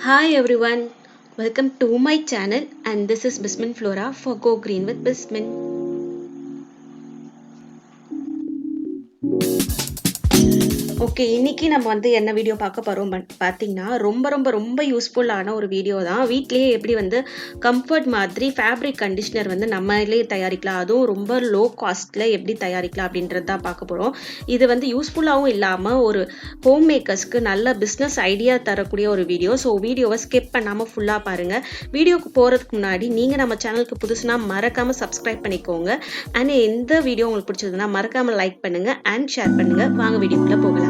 Hi everyone, welcome to my channel and this is Bismin Flora for Go Green with Bismin. Okay, இன்னைக்கு நம்ம வந்து என்ன video பார்க்க போறோம் பார்த்தீங்கன்னா ரொம்ப யூஸ்ஃபுல்லான ஒரு வீடியோ தான். வீட்லயே எப்படி வந்து கம்ஃபர்ட் மாதிரி ஃபேப்ரிக் கண்டிஷனர் வந்து நம்மளே தயாரிக்கலாம், அதுவும் ரொம்ப லோ காஸ்ட்ல எப்படி தயாரிக்கலாம் அப்படின்றது தான் பார்க்க போறோம். இது வந்து யூஸ்ஃபுல்லாகவும் இல்லாமல் ஒரு ஹோம் மேக்கர்ஸ்க்கு நல்ல பிஸ்னஸ் ஐடியா தரக்கூடிய ஒரு வீடியோ. ஸோ வீடியோவை ஸ்கிப் பண்ணாமல் ஃபுல்லாக பாருங்கள். வீடியோக்கு போகிறதுக்கு முன்னாடி நீங்கள் நம்ம சேனலுக்கு புதுசுனா மறக்காமல் சப்ஸ்கிரைப் பண்ணிக்கோங்க. அண்ட் இந்த வீடியோ உங்களுக்கு பிடிச்சதுன்னா மறக்காமல் லைக் பண்ணுங்கள் அண்ட் ஷேர் பண்ணுங்கள். வாங்க வீடியோக்குள்ளே போகலாம்.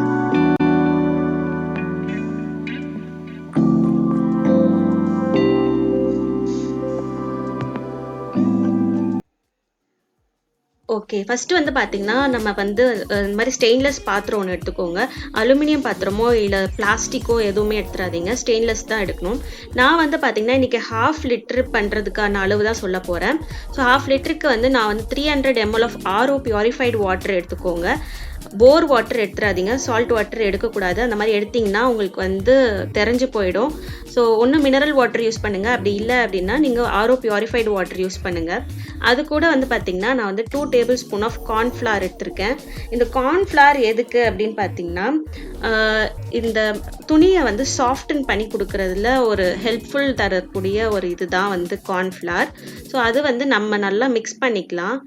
ஓகே, ஃபர்ஸ்ட் வந்து பார்த்தீங்கன்னா நம்ம வந்து இந்த மாதிரி ஸ்டெயின்லெஸ் பாத்திரம் ஒன்று எடுத்துக்கோங்க. அலுமினியம் பாத்திரமோ இல்லை பிளாஸ்டிக்கோ எதுவுமே எடுத்துடாதீங்க, ஸ்டெயின்லெஸ் தான் எடுக்கணும். நான் வந்து பார்த்தீங்கன்னா இன்றைக்கி 1/2 லிட்டர் பண்ணுறதுக்கான அளவு தான் சொல்ல போகிறேன். ஸோ 1/2 லிட்டருக்கு வந்து நான் வந்து 300 ml of RO purified water எடுத்துக்கோங்க. போர் வாட்டர் எடுத்துடாதீங்க, சால்ட் வாட்டர் எடுக்கக்கூடாது. அந்த மாதிரி எடுத்திங்கன்னா உங்களுக்கு வந்து தெரிஞ்சு போயிடும். ஸோ ஒன்று மினரல் வாட்டர் யூஸ் பண்ணுங்கள், அப்படி இல்லை அப்படின்னா நீங்கள் RO பியூரிஃபைடு வாட்டர் யூஸ் பண்ணுங்கள். அது கூட வந்து பார்த்திங்கன்னா நான் வந்து 2 tablespoon ஆஃப் கார்ன்ஃப்ளவர் எடுத்திருக்கேன். இந்த கார்ன்ஃப்ளவர் எதுக்கு அப்படின்னு பார்த்தீங்கன்னா இந்த துணியை வந்து சாஃப்டன் பண்ணி கொடுக்கறதுல ஒரு ஹெல்ப்ஃபுல் தரக்கூடிய ஒரு இதுதான் வந்து கார்ன்ஃப்ளவர். ஸோ அது வந்து நம்ம நல்லா மிக்ஸ் பண்ணிக்கலாம்.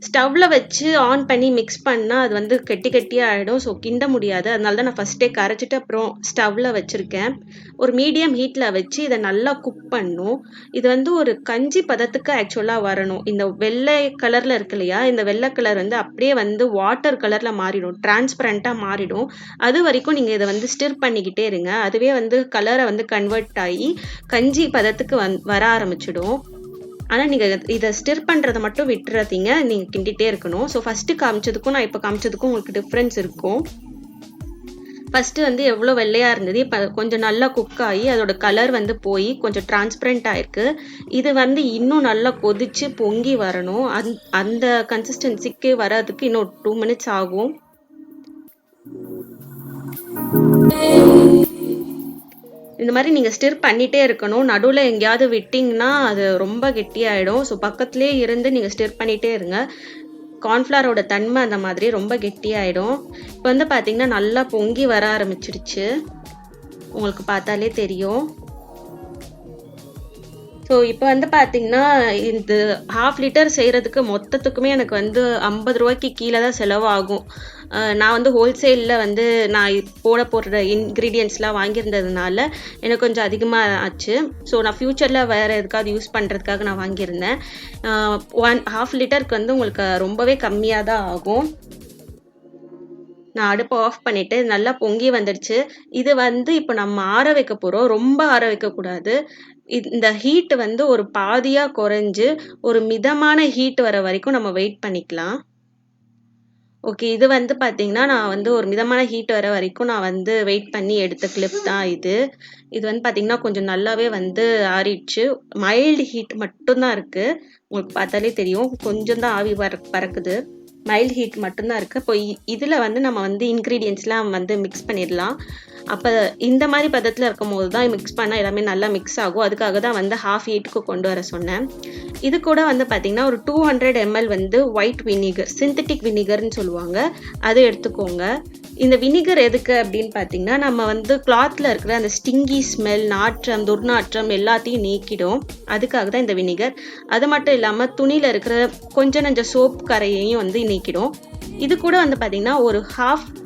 ஸ்டவ்வில் வச்சு ஆன் பண்ணி மிக்ஸ் பண்ணால் அது வந்து கெட்டியாக ஆகிடும். ஸோ கிண்ட முடியாது. அதனால தான் நான் ஃபஸ்ட்டே கரைச்சிட்டு அப்புறம் ஸ்டவ்வில் வச்சுருக்கேன். ஒரு மீடியம் ஹீட்டில் வச்சு இதை நல்லா குக் பண்ணும். இது வந்து ஒரு கஞ்சி பதத்துக்கு ஆக்சுவலாக வரணும். இந்த வெள்ளை கலரில் இருக்கு இல்லையா, இந்த வெள்ளை கலர் வந்து அப்படியே வந்து வாட்டர் கலரில் மாறிடும், டிரான்ஸ்பரண்ட்டாக மாறிடும். அது வரைக்கும் நீங்கள் இதை வந்து ஸ்டிர் பண்ணிக்கிட்டே இருங்க. அதுவே வந்து கலரை வந்து கன்வெர்ட் ஆகி கஞ்சி பதத்துக்கு வர ஆரம்பிச்சிடும். ஆனால் நீங்கள் இதை ஸ்டிர் பண்ணுறதை மட்டும் விட்டுறாதீங்க, நீங்கள் கிண்டிகிட்டே இருக்கணும். ஸோ ஃபஸ்ட்டு காமிச்சதுக்கும் நான் இப்போ காமிச்சதுக்கும் உங்களுக்கு டிஃப்ரென்ஸ் இருக்கும். ஃபஸ்ட்டு வந்து எவ்வளோ வெள்ளையாக இருந்தது, இப்போ கொஞ்சம் நல்லா குக் ஆகி அதோட கலர் வந்து போய் கொஞ்சம் டிரான்ஸ்பரண்ட் ஆகிருக்கு. இது வந்து இன்னும் நல்லா கொதித்து பொங்கி வரணும். அந்த கன்சிஸ்டன்சிக்கு வர்றதுக்கு இன்னும் 2 minutes ஆகும். இந்த மாதிரி நீங்கள் ஸ்டிர் பண்ணிகிட்டே இருக்கணும். நடுவில் எங்கேயாவது விட்டிங்கன்னா அது ரொம்ப கெட்டியாகிடும். ஸோ பக்கத்துலேயே இருந்து நீங்கள் ஸ்டிர் பண்ணிகிட்டே இருங்க. கார்ன்ஃப்ளவரோட தன்மை அந்த மாதிரி ரொம்ப கெட்டியாகிடும். இப்போ வந்து பார்த்திங்கன்னா நல்லா பொங்கி வர ஆரம்பிச்சிருச்சு, உங்களுக்கு பார்த்தாலே தெரியும். ஸோ இப்போ வந்து பார்த்திங்கன்னா இந்த 1/2 லிட்டர் செய்கிறதுக்கு மொத்தத்துக்குமே எனக்கு வந்து 50 ரூபாய்க்கு கீழே தான் செலவாகும். நான் வந்து ஹோல்சேலில் வந்து நான் போடுற இன்க்ரீடியன்ட்ஸ்லாம் வாங்கியிருந்ததுனால எனக்கு கொஞ்சம் அதிகமாக ஆச்சு. ஸோ நான் ஃப்யூச்சரில் வேறு எதுக்காவது யூஸ் பண்ணுறதுக்காக நான் வாங்கியிருந்தேன். 1/2 லிட்டருக்கு வந்து உங்களுக்கு ரொம்பவே கம்மியாக தான் ஆகும். நான் அடுப்பை ஆஃப் பண்ணிவிட்டு நல்லா பொங்கி வந்துடுச்சு. இது வந்து இப்போ நம்ம ஆற வைக்க போகிறோம். ரொம்ப ஆற வைக்கக்கூடாது. இந்த ஹீட் வந்து ஒரு பாதியாக குறைஞ்சு ஒரு மிதமான ஹீட் வர வரைக்கும் நம்ம வெயிட் பண்ணிக்கலாம். ஓகே, இது வந்து பார்த்தீங்கன்னா நான் வந்து ஒரு மிதமான ஹீட் வர வரைக்கும் நான் வந்து வெயிட் பண்ணி எடுத்த கிளிப் தான் இது. இது வந்து பார்த்தீங்கன்னா கொஞ்சம் நல்லாவே வந்து ஆறிடுச்சு. மைல்டு ஹீட் மட்டும்தான் இருக்குது, உங்களுக்கு பார்த்தாலே தெரியும். கொஞ்சம் தான் ஆவி பறக்குது, மைல்டு ஹீட் மட்டும்தான் இருக்குது. இப்போ இதில் வந்து நம்ம வந்து இன்க்ரீடியன்ட்ஸ்லாம் வந்து மிக்ஸ் பண்ணிடலாம். அப்போ இந்த மாதிரி பதத்தில் இருக்கும் போது தான் மிக்ஸ் பண்ணால் எல்லாமே நல்லா மிக்ஸ் ஆகும். அதுக்காக தான் வந்து 1/2 ஹீட்டுக்கு கொண்டு வர சொன்னேன். இது கூட வந்து பார்த்திங்கன்னா ஒரு 200 ml வந்து ஒயிட் வினிகர், சிந்தட்டிக் வினிகர்னு சொல்லுவாங்க, அது எடுத்துக்கோங்க. இந்த வினிகர் எதுக்கு அப்படின்னு பார்த்தீங்கன்னா நம்ம வந்து கிளாத்தில் இருக்கிற அந்த ஸ்டிங்கி ஸ்மெல், நாற்றம், துர்நாற்றம் எல்லாத்தையும் நீக்கிடும். அதுக்காக தான் இந்த வினிகர். அது மட்டும் இல்லாமல் துணியில் இருக்கிற கொஞ்சம் நஞ்சம் சோப் கரையையும் வந்து நீக்கிடும். இது கூட வந்து பார்த்திங்கன்னா ஒரு 1/2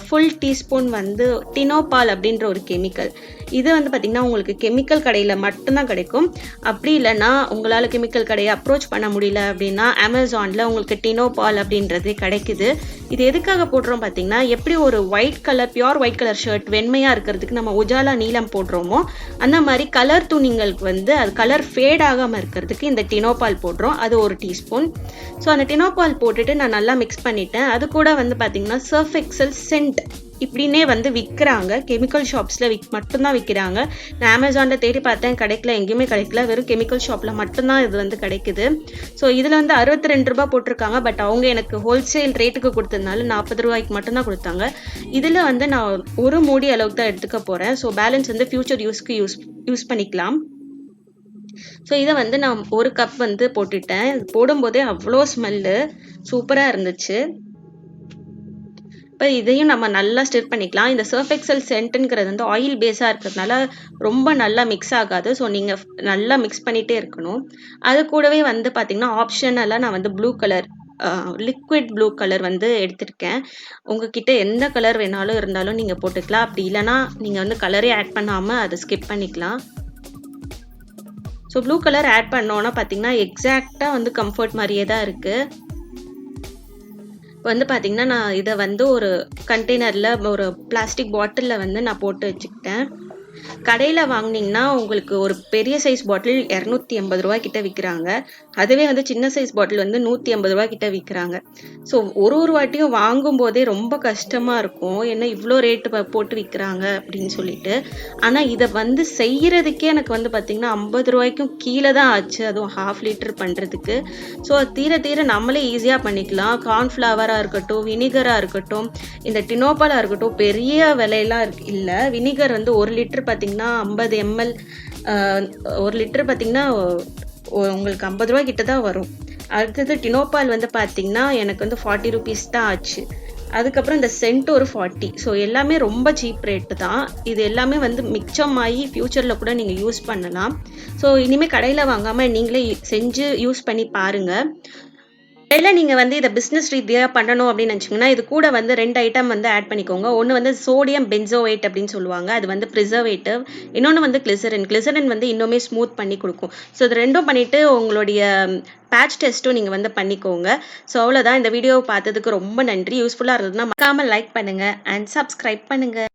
ஃபுல் டீஸ்பூன் வந்து டினோபால் அப்படின்ற ஒரு கெமிக்கல். இது வந்து பார்த்திங்கன்னா உங்களுக்கு கெமிக்கல் கடையில் மட்டும்தான் கிடைக்கும். அப்படி இல்லைன்னா உங்களால் கெமிக்கல் கடையை அப்ரோச் பண்ண முடியல அப்படின்னா அமேசானில் உங்களுக்கு டினோபால் அப்படின்றது கிடைக்குது. இது எதுக்காக போடுறோம் பார்த்திங்கன்னா, எப்படி ஒரு white colour pure white colour shirt வெண்மையாக இருக்கிறதுக்கு நம்ம உஜாலா நீலம் போடுறோமோ அந்த மாதிரி கலர் துணிங்களுக்கு வந்து அது கலர் ஃபேட் ஆகாமல் இருக்கிறதுக்கு இந்த டினோபால் போடுறோம். அது 1 டீஸ்பூன். ஸோ அந்த டினோபால் போட்டுட்டு நான் நல்லா மிக்ஸ் பண்ணிட்டேன். அது கூட வந்து பார்த்திங்கன்னா சர்ஃப் எக்ஸல் சென்ட் இப்படின்னே வந்து விற்கிறாங்க. கெமிக்கல் ஷாப்ஸில் மட்டும்தான் விற்கிறாங்க. நான் அமேசானில் தேடி பார்த்தேன், கிடைக்கல, எங்கேயுமே கிடைக்கல. வெறும் கெமிக்கல் ஷாப்பில் மட்டும்தான் இது வந்து கிடைக்குது. ஸோ இதில் வந்து 62 ரூபா போட்டிருக்காங்க. பட் அவங்க எனக்கு ஹோல்சேல் ரேட்டுக்கு கொடுத்ததுனால 40 ரூபாய்க்கு மட்டும்தான் கொடுத்தாங்க. இதில் வந்து நான் ஒரு மூடி அளவுக்கு தான் எடுத்துக்க போகிறேன். ஸோ பேலன்ஸ் வந்து ஃபியூச்சர் யூஸ்க்கு யூஸ் பண்ணிக்கலாம். ஸோ இதை வந்து நான் ஒரு கப் வந்து போட்டுட்டேன். போடும்போதே அவ்வளோ ஸ்மெல்லு சூப்பராக இருந்துச்சு. இப்போ இதையும் நம்ம நல்லா ஸ்டிர் பண்ணிக்கலாம். இந்த சர்ஃப் எக்ஸல் சென்ட்டுங்கிறது வந்து ஆயில் பேஸாக இருக்கிறதுனால ரொம்ப நல்லா மிக்ஸ் ஆகாது. ஸோ நீங்கள் நல்லா மிக்ஸ் பண்ணிகிட்டே இருக்கணும். அது கூடவே வந்து பார்த்திங்கன்னா ஆப்ஷனலாக நான் வந்து blue colour liquid blue colour வந்து எடுத்திருக்கேன். உங்ககிட்ட எந்த கலர் வேணாலும் இருந்தாலும் நீங்கள் போட்டுக்கலாம். அப்படி இல்லைனா நீங்கள் வந்து கலரே ஆட் பண்ணாமல் அதை ஸ்கிப் பண்ணிக்கலாம். ஸோ ப்ளூ கலர் ஆட் பண்ணோன்னா பார்த்தீங்கன்னா எக்ஸாக்டாக வந்து கம்ஃபர்ட் மாதிரியே தான் இருக்குது. வந்து பார்த்தீங்கன்னா நான் இதை வந்து ஒரு கண்டெய்னரில் ஒரு பிளாஸ்டிக் பாட்டிலில் வந்து நான் போட்டு வச்சுக்கிட்டேன். கடையில் வாங்கினீங்கன்னா உங்களுக்கு ஒரு பெரிய சைஸ் பாட்டில் 280 ரூபா கிட்ட விற்கிறாங்க. அதுவே வந்து சின்ன சைஸ் பாட்டில் வந்து 180 ரூபா கிட்ட விற்கிறாங்க. ஸோ ஒரு வாட்டியும் வாங்கும் போதே ரொம்ப கஷ்டமாக இருக்கும். ஏன்னா இவ்வளோ ரேட்டு போட்டு விற்கிறாங்க அப்படின்னு சொல்லிட்டு. ஆனால் இதை வந்து செய்கிறதுக்கே எனக்கு வந்து பார்த்திங்கன்னா 50 ரூபாய்க்கும் கீழே தான் ஆச்சு. அதுவும் 1/2 லிட்டர் பண்ணுறதுக்கு. ஸோ தீர தீர நம்மளே ஈஸியாக பண்ணிக்கலாம். கார்ன்ஃப்ளவராக இருக்கட்டும், வினிகராக இருக்கட்டும், இந்த டினோபாலாக இருக்கட்டும், பெரிய விலையெல்லாம் இல்லை. வினிகர் வந்து 1 லிட்டர் பார்த்தீங்கன்னா 50 ml 1 லிட்டர் பார்த்தீங்கன்னா உங்களுக்கு 50 ரூபா கிட்ட தான் வரும். அடுத்தது டினோபால் வந்து பார்த்தீங்கன்னா எனக்கு வந்து 40 ருபீஸ் தான் ஆச்சு. அதுக்கப்புறம் இந்த சென்ட் ஒரு 40. ஸோ எல்லாமே ரொம்ப சீப் ரேட்டு தான். இது எல்லாமே வந்து மிச்சமாகி ஃப்யூச்சரில் கூட நீங்கள் யூஸ் பண்ணலாம். ஸோ இனிமேல் கடையில் வாங்காமல் நீங்களே செஞ்சு யூஸ் பண்ணி பாருங்கள். இல்லை நீங்கள் வந்து இதை பிஸ்னஸ் ரீதியாக பண்ணணும் அப்படின்னு நினச்சிங்கன்னா இது கூட வந்து 2 ஐட்டம் வந்து ஆட் பண்ணிக்கோங்க. ஒன்று வந்து சோடியம் பென்சோவேட் அப்படின்னு சொல்லுவாங்க. அது வந்து ப்ரிசர்வேட்டிவ். இன்னொன்று வந்து கிளிசரின் வந்து இன்னுமே ஸ்மூத் பண்ணி கொடுக்கும். ஸோ இது ரெண்டும் பண்ணிவிட்டு உங்களுடைய பேட்ச் டெஸ்ட்டும் நீங்கள் வந்து பண்ணிக்கோங்க. ஸோ அவ்வளோதான். இந்த வீடியோவை பார்த்ததுக்கு ரொம்ப நன்றி. யூஸ்ஃபுல்லாக இருந்ததுன்னா மறக்காமல் லைக் பண்ணுங்கள் அண்ட் சப்ஸ்கிரைப் பண்ணுங்கள்.